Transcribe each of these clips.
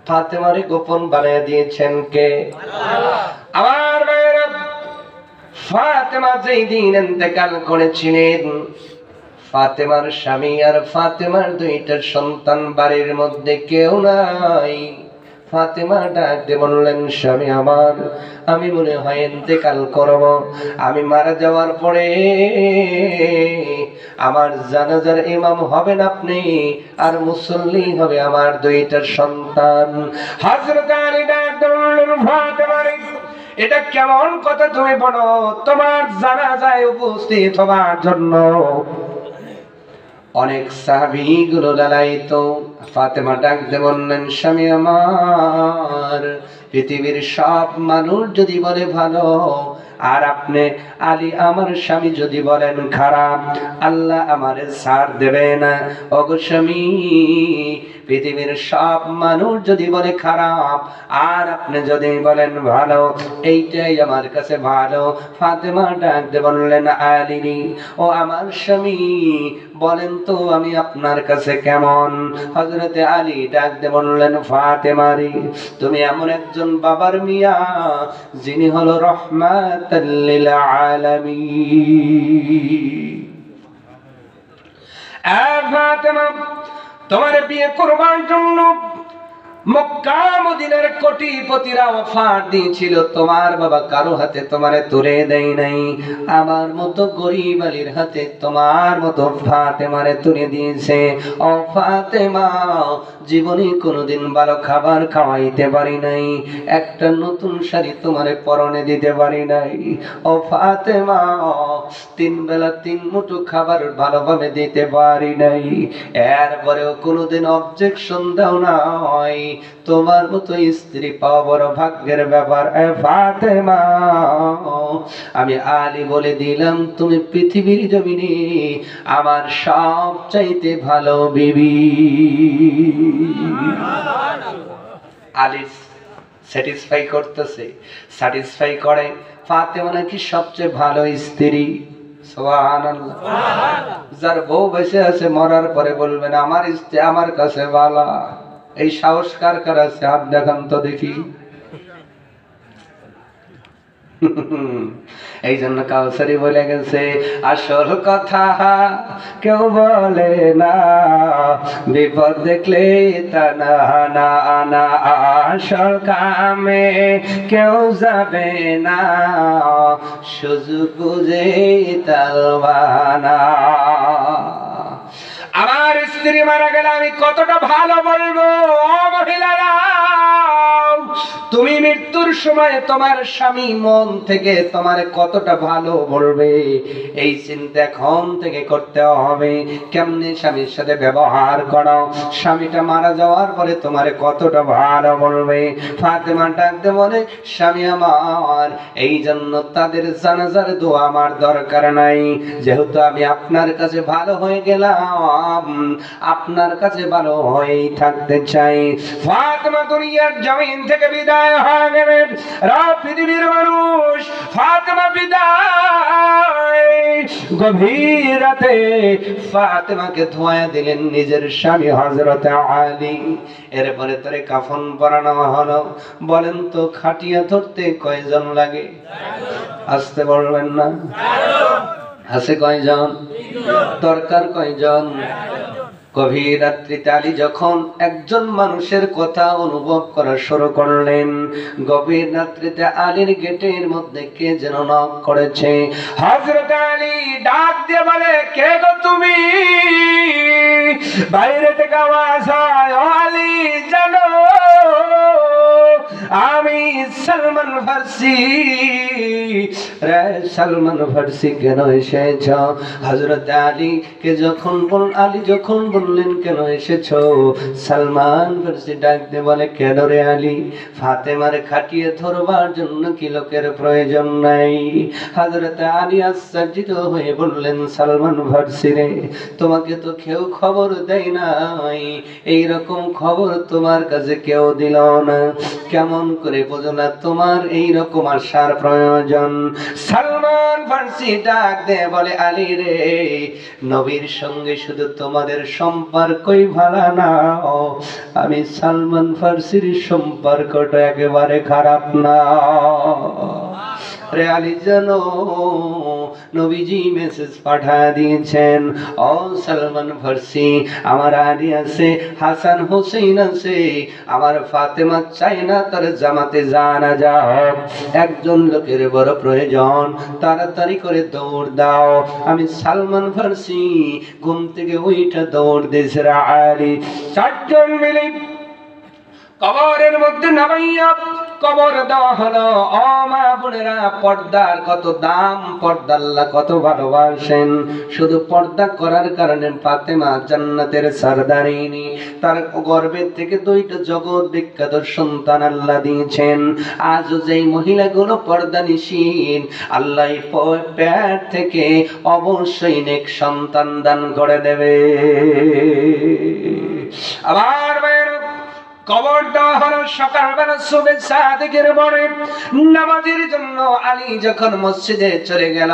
ফাতেমারে গোপন বানিয়ে দিয়েছেন কে? আল্লাহ। আমার ভাইরা, ফাতেমা যেই দিন ইন্তেকাল করেছিলেন, ফাতেমার স্বামী আর ফাতেমার দুইটা সন্তান বাড়ির মধ্যে কেউ নাই। ফাতেমা ডাক দিয়ে বললেন, স্বামী আমার, আমি মনে হয় ইন্তেকাল করব। আমি মারা যাওয়ার পরে আমার জানাজার ইমাম হবেন আপনি, আর মুসল্লি হবে আমার দুইটা সন্তান। হযরত আলী ডাক দিয়ে বললেন, ফাতেমা রে, এটা কেমন কথা তুমি বলো? তোমার জানাজায় উপস্থিত হবার জন্য অনেক সাহাবীগুলো লালায়িত। ফাতেমা ডাক দিয়ে বললেন, স্বামী আমার, পৃথিবীর সব মানুষ যদি বলে ভালো, আর আপনি আলী আমার স্বামী যদি বলেন খারাপ, আল্লাহ আমারে ছাড় দেবে না। ওগো স্বামী, পৃথিবীর সব মানুষ যদি বলে খারাপ, আর আপনি যদি বলেন ভালো, এইটাই আমার কাছে ভালো। ফাতেমা ডাক দিয়ে বললেন, আলী ও আমার স্বামী, বলেন তো আমি আপনার কাছে কেমন? হযরতে আলী ডাক দিয়ে বললেন, ফাতেমা রে, তুমি এমন একজন বাবার মিয়া যিনি হলো রাহমাতাল লিল আলামিন। ফাতেমা, তোমার বিয়ে করবার জন্য মক্কা মদিনার কোটিপতিরা অফার দিয়েছিল, তোমার বাবা কারো হাতে তোমারে তুলে দেয় নাই। আমার মতো গরিব আলীর হাতে তোমার মতো ফাতেমারে তুলে দিয়েছে। ও ফাতেমা, জীবনে কোনোদিন ভালো খাবার খাওয়াইতে পারি নাই, একটা নতুন শাড়ি তোমারে পরনে দিতে পারি নাই। ও ফাতেমা, তিন বেলা তিন মুঠো খাবার ভালোভাবে দিতে পারি নাই, এরপরেও কোনোদিন অবজেকশন দাও নাই। তোমার মতো স্ত্রী পাওয়া বড় ভাগ্যের ব্যাপার। ফাতেমা, আমি আলী বলে দিলাম, তুমি পৃথিবীর জমিনে আমার সবচাইতে ভালো বিবি। আলী স্যাটিসফাই করতেছে, স্যাটিসফাই করে ফাতেমা নাকি সবচেয়ে ভালো স্ত্রী। সুবহানাল্লাহ। যার বউ বেঁচে আছে, মরার পরে বলবেন আমার স্ত্রী আমার কাছে ভালো। এই সাহস কার কার আছে? হাত দেখান তো দেখি। এই জন্য কাউসারি বলে গেছে, আসল কথা কেউ বলে না, বিপদ দেখলে তা না, আসল কামে কেউ যাবে না, সুযোগ বুঝে তালবানা। আমার স্ত্রী মারা গেলে আমি কতটা ভালো বলবো? ও মহিলারা, তুমি মৃত্যুর সময় তোমার স্বামী মন থেকে তোমার কতটা ভালো বলবে, এই চিন্তা এখন থেকে করতে হবে। কেমনে স্বামীর সাথে ব্যবহার করো, স্বামীটা মারা যাওয়ার পরে তোমার কতটা ভালো বলবে। ফাতেমা ডাকতে বলে, স্বামী আমার, এই জন্য তাদের জানাজার দোয়া আমার দরকার নাই, যেহেতু আমি আপনার কাছে ভালো হয়ে গেলাম, আপনার কাছে ভালো হয়েই থাকতে চাই। ফাতেমা দুনিয়ার জমিন থেকে বিদায় হয়ে গেলেন। পৃথিবীর মানুষ ফাতেমা বিদায়, গভীর রাতে ফাতেমাকে ধোয়া দিলেন নিজের স্বামী হযরত আলী। এরপরে তারে কাফন পরানো হলো। বলেন তো, খাটিয়া ধরতে কয়জন লাগে? আসতে বলবেন না? আছে কয়জন? দরকার কয়জন? গভীর রাত্রিতে আলী যখন একজন মানুষের কথা অনুভব করা শুরু করলেন, গভীর রাত্রিতে আলীর গেটের মধ্যে কে যেন নক করেছে। হযরত আলী ডাক দিয়ে বলে, কে গো তুমি? বাইরে থেকে আওয়াজ হয়, ও আলী জানো আমি সালমান ফার্সি। রে সালমান ফার্সি কেন এসেছ? হযরত আলী যখন বললেন কেন এসেছ, সালমান ফার্সি ডাক দিয়ে বলে, কেন রে আলী? ফাতেমার খাটিয়ে ধরবার জন্য কি লোকের প্রয়োজন নাই? হযরত আলী আশ্চর্যিত হয়ে বললেন, সালমান ফার্সি রে, তোমাকে তো কেউ খবর দেয় নাই, এইরকম খবর তোমার কাছে কেউ দিল না, কেমন করে বোঝো না তোমার এইরকম আসার প্রয়োজন? সালমান ফার্সি ডাক দে বলে আলী রে, নবীর সঙ্গে শুধু তোমাদের সম্পর্কই ভালো না, আমি সালমান ফার্সির সম্পর্কটা একেবারে খারাপ না রে আলী। জানো নবীজি মেসেজ পাঠিয়ে দিয়েছেন, ও সালমান ফার্সি, আমার আলী আছে, হাসান হোসেন আছে, আমার ফাতেমা চাই না তার জামাতে জানা যাও, একজন লোকের বড় প্রয়োজন, তাড়াতাড়ি করে দৌড় দাও। আমি সালমান ফার্সি ঘুম থেকে উইঠা দৌড় দিয়েছে আলী। চারজন মিলে কবরের মধ্যে নামাইয়া কবর দেওয়া হলো। ও মা বোনেরা, পর্দার কত দাম, পর্দা আল্লাহ কত ভালোবাসেন। শুধু পর্দা করার কারণে ফাতেমা জান্নাতের সরদারিনী, তার গর্ভের থেকে দুইটা জগৎ বিখ্যাত সন্তান আল্লাহ দিয়েছেন। আজও যেই মহিলাগুলো পর্দা নিশীন, আল্লাহ পেট থেকে অবশ্যই নেক সন্তান দান করে দেবে। আবার কবর দেওয়া হলো। সকালবেলা সুবহে সাদিকের পরে নামাজের জন্য আলী যখন মসজিদে চলে গেল,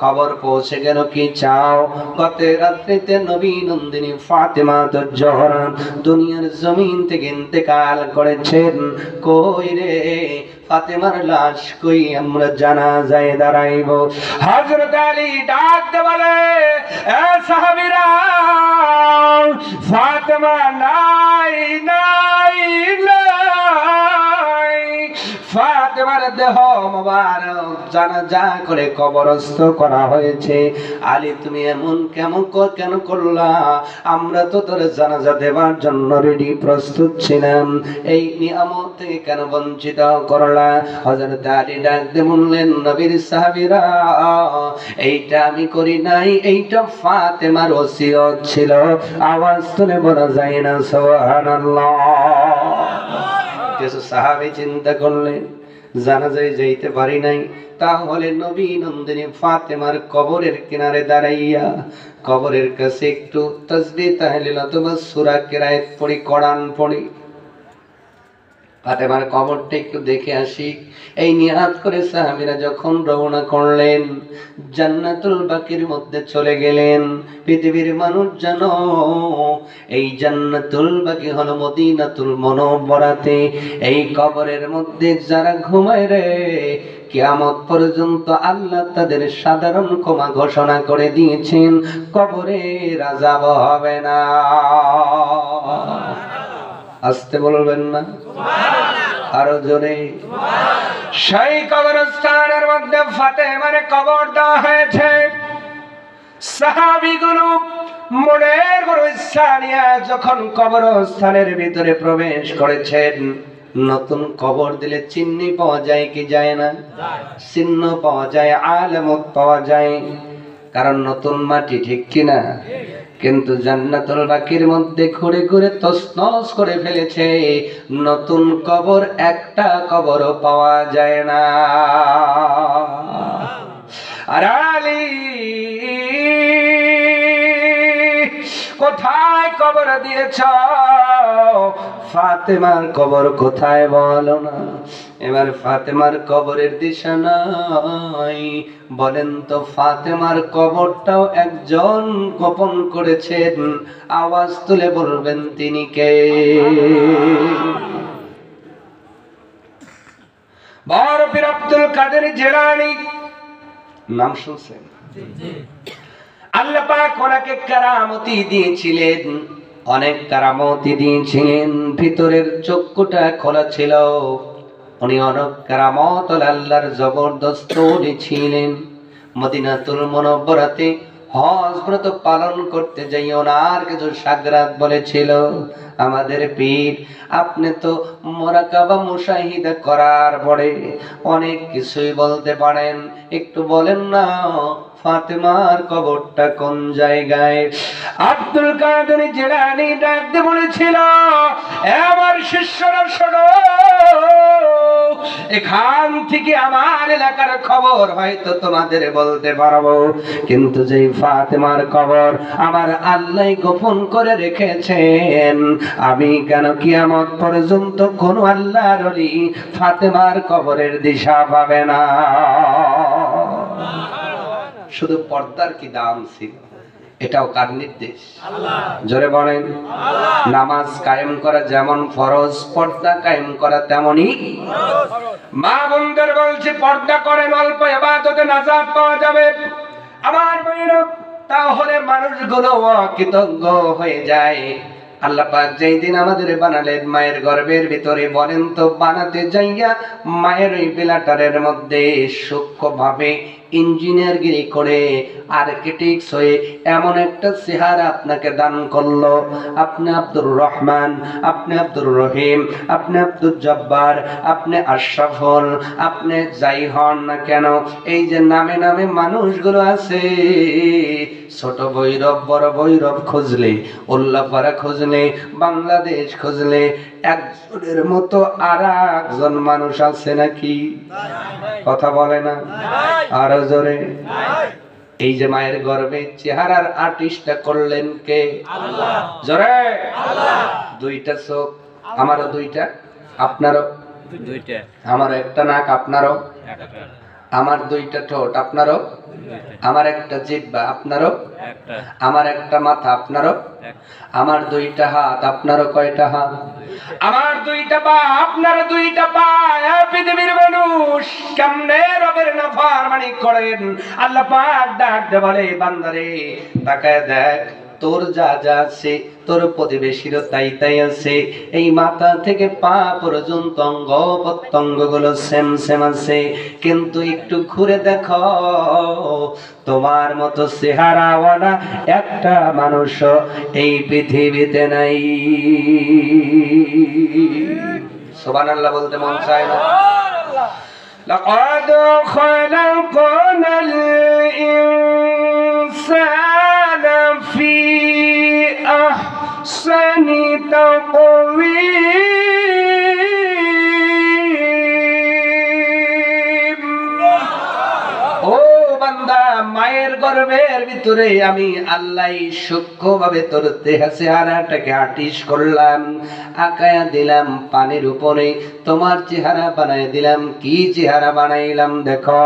খবর পৌঁছে গেল কি চাও, গত রাত্রিতে নবী নন্দিনী ফাতেমা জোহরা দুনিয়ার জমিন থেকে ইন্তেকাল করেছেন। কই রে ফাতেমার লাশ কই, আমরা জানাজায় দাঁড়াইব। হযরত আলী ডাক দে বলে, এ সাহাবীরা, ফাতেমা নাই নাই নাই, ফাতেমার দেহ মোবারক জানাজা করে কবরস্থ করা হয়েছে। আলী তুমি এমন কেন করলা? আমরা তো তোর জানাজা দেওয়ার জন্য রেডি, প্রস্তুত ছিলাম, এই নিয়ামত থেকে কেন বঞ্চিত করলা? হযরত আলী ডাক দিয়ে বললেন, নবীর সাহাবীরা, এইটা আমি করি নাই, এইটা ফাতেমার ওসিয়ত ছিল। আওয়াজ তুলে বলা যায় না সুবহানাল্লাহ। কিছু সাহাবী চিন্তা করলেন, জানাজায় যাইতে পারি নাই, তাহলে নবী নন্দিনী ফাতেমার কবরের কিনারে দাঁড়াইয়া কবরের কাছে একটু তাসবিহ তাহলিল অথবা সূরা কিরাত পড়ি, কোরআন পড়ি, ফাতেমার কবরটা একটু দেখে আসি, এই নিয়াত করে সাহাবীরা যখন রওনা করলেন, জান্নাতুল বাকির মধ্যে চলে গেলেন। পৃথিবীর মানুষ জানো, এই জান্নাতুল বাকি হলো মদিনাতুল মুনাওয়ারাতে। এই কবরের মধ্যে যারা ঘুমায় রে, কিয়ামত পর্যন্ত আল্লাহ তাদের সাধারণ ক্ষমা ঘোষণা করে দিয়েছেন, কবরের আযাব হবে না। আসতে বলবেন না, আরো জোরে। সেই কবরস্থানের মধ্যে ফাতেমার কবর দেওয়া হয়েছে। সাহাবীগুলো মনের বড় ইচ্ছা নিয়ে যখন কবরস্থানের ভিতরে প্রবেশ করেছেন, নতুন কবর দিলে চিহ্ন পাওয়া যায় কি যায় না? চিহ্ন পাওয়া যায়, আলামত পাওয়া যায়, কারণ নতুন মাটি, ঠিক কিনা? কিন্তু জান্নাতুল বাকির মধ্যে ঘুরে ঘুরে তছনছ করে ফেলেছে, নতুন কবর একটা কবরও পাওয়া যায় না। আর আলী কোথায় কবর দিয়েছ? ফাতেমার কবর কোথায় বলো না। এবার ফাতেমার কবরের দিশা নাই। বলেন তো, ফাতেমার কবরটাও একজন গোপন করেছেন, আওয়াজ তুলে বলবেন তিনি কে? বড় পীর আব্দুল কাদের জিলানী, নাম শুনছেন? আল্লাহ পাক ওনাকে কারামতি দিয়েছিলেন, অনেক কারামতি দিয়েছিলেন। ভিতরের চক্ষুটা খোলা ছিল, উনি অনেক কারামত আল্লাহর জবরদস্ত ছিলেন। মদিনাতুল মুনাওয়ারাতে হজ ব্রত পালন করতে যাই ওনার কিছু সাগরাত বলেছিল, আমাদের পীর আপনি তো মুরাকাবা মুশাহিদা করার পরে অনেক কিছুই বলতে পারেন, একটু বলেন না ফাতেমার কবরটা কোন জায়গায়? আব্দুল কাদের জিলানী ডাকতে বলেছিল, আমার শিষ্যরা শোনো, এখান থেকে আমার এলাকার খবর হয়তো তোমাদের বলতে পারবো, কিন্তু যেই ফাতেমার কবর আমার আল্লাহ গোপন করে রেখেছেন, আমি কেন কিয়ামত পর্যন্ত কোন আল্লাহর ওলি ফাতেমার কবরের দিশা পাবে না। শুধু পর্দার কি দাম ছিল? এটাও কার নির্দেশ? আল্লাহ। জোরে বলেন আল্লাহ। নামাজ কায়েম করা যেমন ফরজ, পর্দা কায়েম করা তেমনি ফরজ। মা বোনদের বলছে পর্দা করেন, অল্প ইবাদতে নাজাত পাওয়া যাবে। আমার ভাইরা, তাহলে মানুষগুলো অকৃতজ্ঞ হয়ে যায়। আল্লাহ পাক যেই দিন আমাদের বানালেন মায়ের গর্ভের ভিতরে, বলেন তো বানাতে যাইয়া মায়ের ওই বেলাটারের মধ্যে সূক্ষ্মভাবে ইঞ্জিনিয়ারগিরি করে আর্কিটেক্টস হয়ে এমন একটা চেহারা আপনাকে দান করলো। আপনি আব্দুর রহমান, আপনি আব্দুর রহিম, আপনি আব্দুল জব্বার, আপনি আশরাফুল, আপনি যাই হন না কেন, এই যে নামে নামে মানুষগুলো আছে, ছোট ভৈরব বড় ভৈরব খুঁজলে, উল্লাপাড়া খুঁজলে, বাংলাদেশ খুঁজলে একজনের মতো আর একজন মানুষ আছে নাকি? কথা বলে না আরো জোরে। এই যে মায়ের গর্ভে চেহারার আর্টিস্টটা করলেন কে? আল্লাহ। জোরে আল্লাহ। দুইটা চোখ, আমারও দুইটা, আপনারও দুইটা, আমারও একটা নাক, আপনারও একটা, আমার দুইটা ঠোঁট, আপনারও, আমার একটা জিহ্বা, আপনারও একটা, আমার একটা মাথা, আপনারও আমার দুইটা হাত, আপনারও কয়টা হাত? আমার দুইটা পা, আপনার দুইটা পা। পৃথিবীর মানুষ কেমনে রবের নাফরমানি করেন? আল্লাহ পাক ডাক দে বলে, বান্দারে তাকায় দেখ, তোর যা যা আছে তোর প্রতিবেশীরও তাই তাই আছে। এই মাথা থেকে পা পর্যন্ত অঙ্গ প্রত্যঙ্গ গুলো সেম সেম আছে, কিন্তু একটু ঘুরে দেখো, তোমার মতো চেহারাওয়ালা একটা মানুষ এই পৃথিবীতে নাই। সুবহানাল্লাহ বলতে মন চায় না? লাকাদ খালাকনাল ইনসানা ফি আহসানি তাকওয়ীম। ও বান্দা, মায়ের গর্ভের ভিতরে আমি আল্লাহ সূক্ষ্মভাবে তোর চেহারাটাকে আর্টিস্ট করলাম, আঁকায়া দিলাম পানির উপরে, তোমার চেহারা বানাই দিলাম। কি চেহারা বানাইলাম দেখো,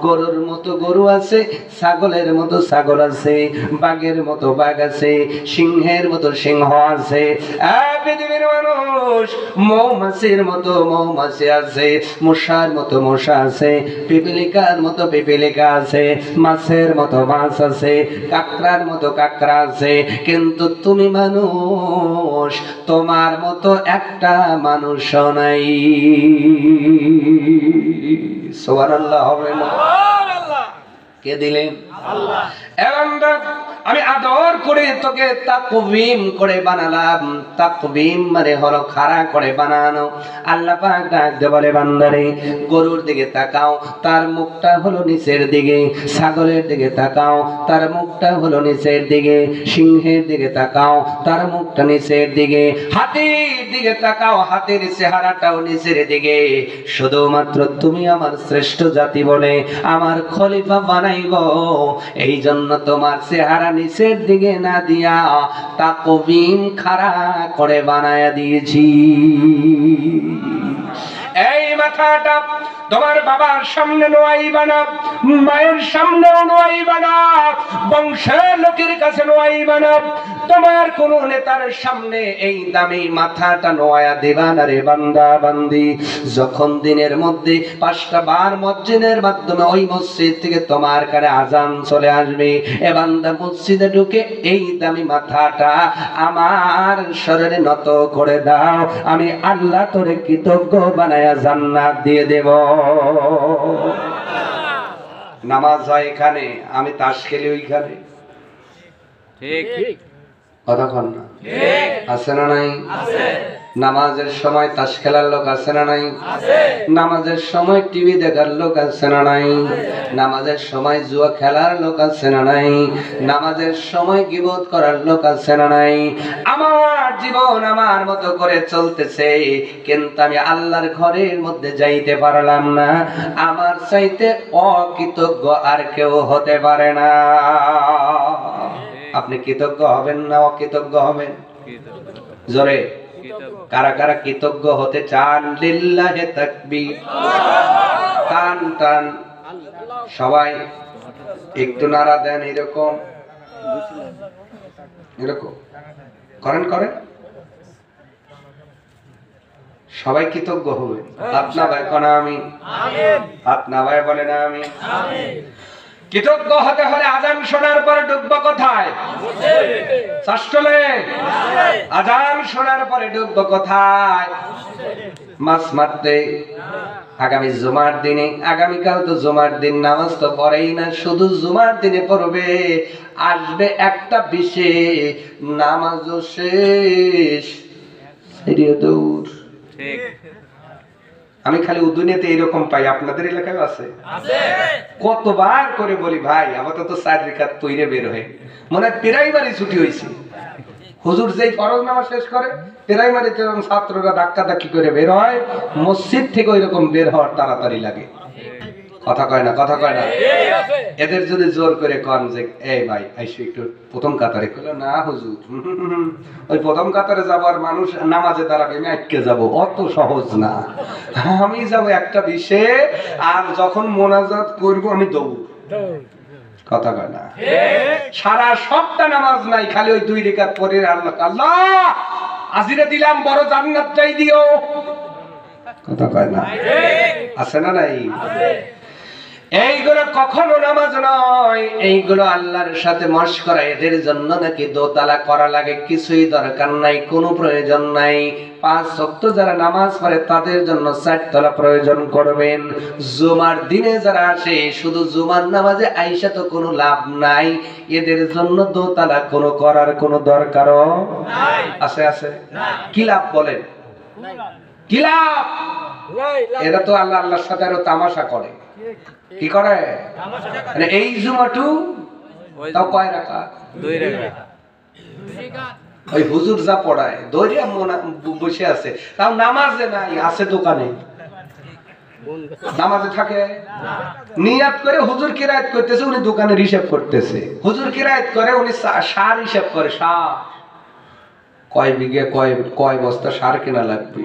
গরুর মতো গরু আছে, ছাগলের মতো ছাগল আছে, বাঘের মতো বাঘ আছে, সিংহের মতো সিংহ আছে। পৃথিবীর মানুষ মৌমাছির মতো মৌমাছি আছে, মশার মতো মশা আছে, পিপিলিকার মতো পিপিলিকা আছে, মাছের মতো মাছ আছে, কাকড়ার মতো কাকড়া আছে। কিন্তু তুমি মানুষ, তোমার মতো একটা মানুষ নাই। সুবহানাল্লাহ হবে না? কে দিলেন? আল্লাহ। আমি আদর করে তোকে তাকওয়ীম করে বানালাম। তাকওয়ীম মানে হলো খাড়া করে বানানো। আল্লাহ পাক ডাক দিয়ে বলে, বান্দারে গরুর দিকে তাকাও, তার মুখটা হলো নিচের দিকে, ছাগলের দিকে তাকাও, তার মুখটা হলো নিচের দিকে, সিংহের দিকে তাকাও, তার মুখটা নিচের দিকে, হাতির দিকে তাকাও, হাতির চেহারাটাও নিচের দিকে। শুধুমাত্র তুমি আমার শ্রেষ্ঠ জাতি বলে আমার খলিফা বানাইব, এই জন্য তোমার চেহারা নিচের দিকে না দিয়া তাকওয়ীম খাড়া করে বানায়া দিয়েছি। এই মাথাটা তোমার বাবার সামনে নোয়াইবা না, মায়ের সামনেও নোয়াইবা না, বংশের লোকের কাছে নোয়াইবা না, তোমার কোন নেতার সামনে এই দামি মাথাটা নোয়া দিবা না রে বান্দা বান্দি। যখন দিনের মধ্যে 5টা বার মসজিদের মাধ্যমে ওই মসজিদ থেকে তোমার কানে আজান চলে আসবে, এ বান্দা মসজিদে ঢুকে এই দামি মাথাটা আমার শরীরে নত করে দাও, আমি আল্লাহ তোরে কৃতজ্ঞ বানায়া জান্নাত দিয়ে দেব। নামাজ হয় এখানে, আমি তাস খেলি ওইখানে, ঠিক কতক্ষণ না আছে না নাই? নামাজের সময় তাস খেলার লোক আছে না নাই? নামাজের সময় টিভি দেখার লোক আছে না নাই? নামাজের সময় জুয়া খেলার লোক আছে না নাই? নামাজের সময় গীবত করার লোক আছে না নাই? আমার জীবন আমার মতো করে চলতেছে, কিন্তু আমি আল্লাহর ঘরের মধ্যে যাইতে পারলাম না। আমার চাইতে অকৃতজ্ঞ আর কেউ হতে পারে না। আপনি কৃতজ্ঞ হবেন না অকৃতজ্ঞ হবেন? জোরে কারা কারা কৃতজ্ঞ হতে চান? লিল্লাহে তাকবীর। টান টান সবাই একটু নাড়া দেন, এরকম এরকম করেন করেন, সবাই কৃতজ্ঞ হবে। আপনা ভাই কোনা আমি, আপনা ভাই বলে না আমি। কৃতজ্ঞ হতে হলে আজান শোনার পরে ডুববো কোথায়? চাষটলে। আজান শোনার পরে ডুববো কোথায়? মাছ মারতে। আগামী জুমার দিনে, আগামীকাল তো জুমার দিন, নামাজ তো পড়েই না, শুধু জুমার দিনে পড়বে। আসবে একটা বিশেষ, নামাজও শেষ, দৌড়। আমি খালি উদুনিয়াতে এরকম পাই, আপনাদের এলাকায় আছে? কতবার করে বলি ভাই আপাতত 4 রাকাত পড়ে বের হয়ে, মনে হয় প্রাইমারি ছুটি হয়েছে। হুজুর যেই ফরজ নামাজ শেষ করে প্রাইমারিতে ছাত্ররা ধাক্কা ধাক্কি করে বের হয়, মসজিদ থেকে ওই রকম বের হওয়ার তাড়াতাড়ি লাগে। কথা কয় না, কথা কয় না। এদের যদি জোর করে কন যে এই ভাই আইসো একটু প্রথম কাতারে, কইলো না হুজুর, ওই প্রথম কাতারে যাবার মানুষ নামাজে দাঁড়াবে, আমি আটকে যাব, অত সহজ না। আমি যাব একটা বিষয়ে, আর যখন মোনাজাত করব আমি দৌড়। কথা কয় না। সারা সপ্তাহ নামাজ নাই, খালি ওই 2 রাকাত পড়ে আল্লাহ আল্লাহ আজিরে দিলাম, বড় জান্নাতটাই দিও। কথা কয় না। আছে না নাই? এইগুলো কখনো নামাজ নয়, এইগুলো আল্লাহর সাথে মশকরা। এদের জন্য নাকি দোতলা করা লাগে, কিছুই দরকার নাই, কোনো প্রয়োজন নাই। 5 ওয়াক্ত যারা নামাজ পড়ে তাদের জন্য 4 তলা প্রয়োজন করবেন। জুমার দিনে যারা আসে শুধু জুমার নামাজে আইসা তো কোনো লাভ নাই, এদের জন্য দোতলা কোনো করার কোনো দরকারও নাই। আছে আছে? কি লাভ বলেন? কি লাভ? এরা তো আল্লাহ আল্লাহর সাথে আরো তামাশা করে। কি করে? মানে এই জুমাটু তাও কয় রাকাত? 2 রাকাত। ওই হুজুর যা পড়ায় দইরা বসে আছে, তাও নামাজে নাই, আছে দোকানে। নামাজে থাকে নিয়াত করে, হুজুর কিরায়াত করতেছে, উনি দোকানের হিসাব করতেছে। হুজুর কিরায়াত করে, উনি সার হিসাব করে, সার কয় বিঘে কয় বস্তা সার কেনা লাগবে,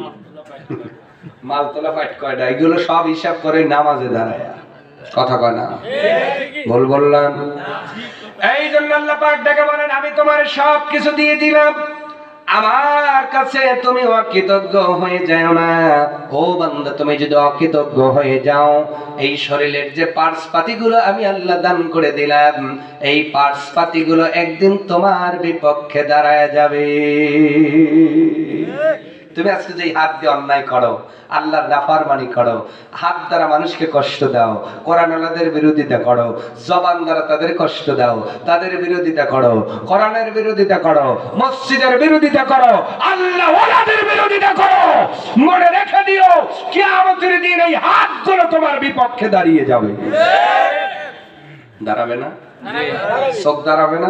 মালতলা পাট কয়টা, এগুলো সব হিসাব করে নামাজে দাঁড়ায়। কথা কয় না। ভুল বললাম? এই জন্য আল্লাহ পাক ডেকে বলেন আমি তোমার সব কিছু দিয়ে দিলাম, আমার কাছে তুমি অকৃতজ্ঞ হয়ে যাও না। ও বান্দা, তুমি যদি অকৃতজ্ঞ হয়ে যাও, এই শরীরের যে পার্টস পাতিগুলো আমি আল্লাহ দান করে দিলাম, এই পার্টস পাতিগুলো একদিন তোমার বিপক্ষে দাঁড়ায় যাবে। তুমি আজকে যে হাত দিয়ে অন্যায় করো, আল্লাহর নাফরমানি করো, হাত দ্বারা মানুষকে কষ্ট দাও, কোরআন ওয়ালাদের বিরোধিতা করো, জবান দ্বারা তাদের কষ্ট দাও, তাদের বিরোধিতা করো, কোরআনের বিরোধিতা করো, মসজিদের বিরোধিতা করো, আল্লাহ ওয়ালাদের বিরোধিতা করো, মনে রেখে দিও কিয়ামতের দিন এই হাতগুলো তোমার বিপক্ষে দাঁড়িয়ে যাবে। দাঁড়াবে না? চোখ দাঁড়াবে না?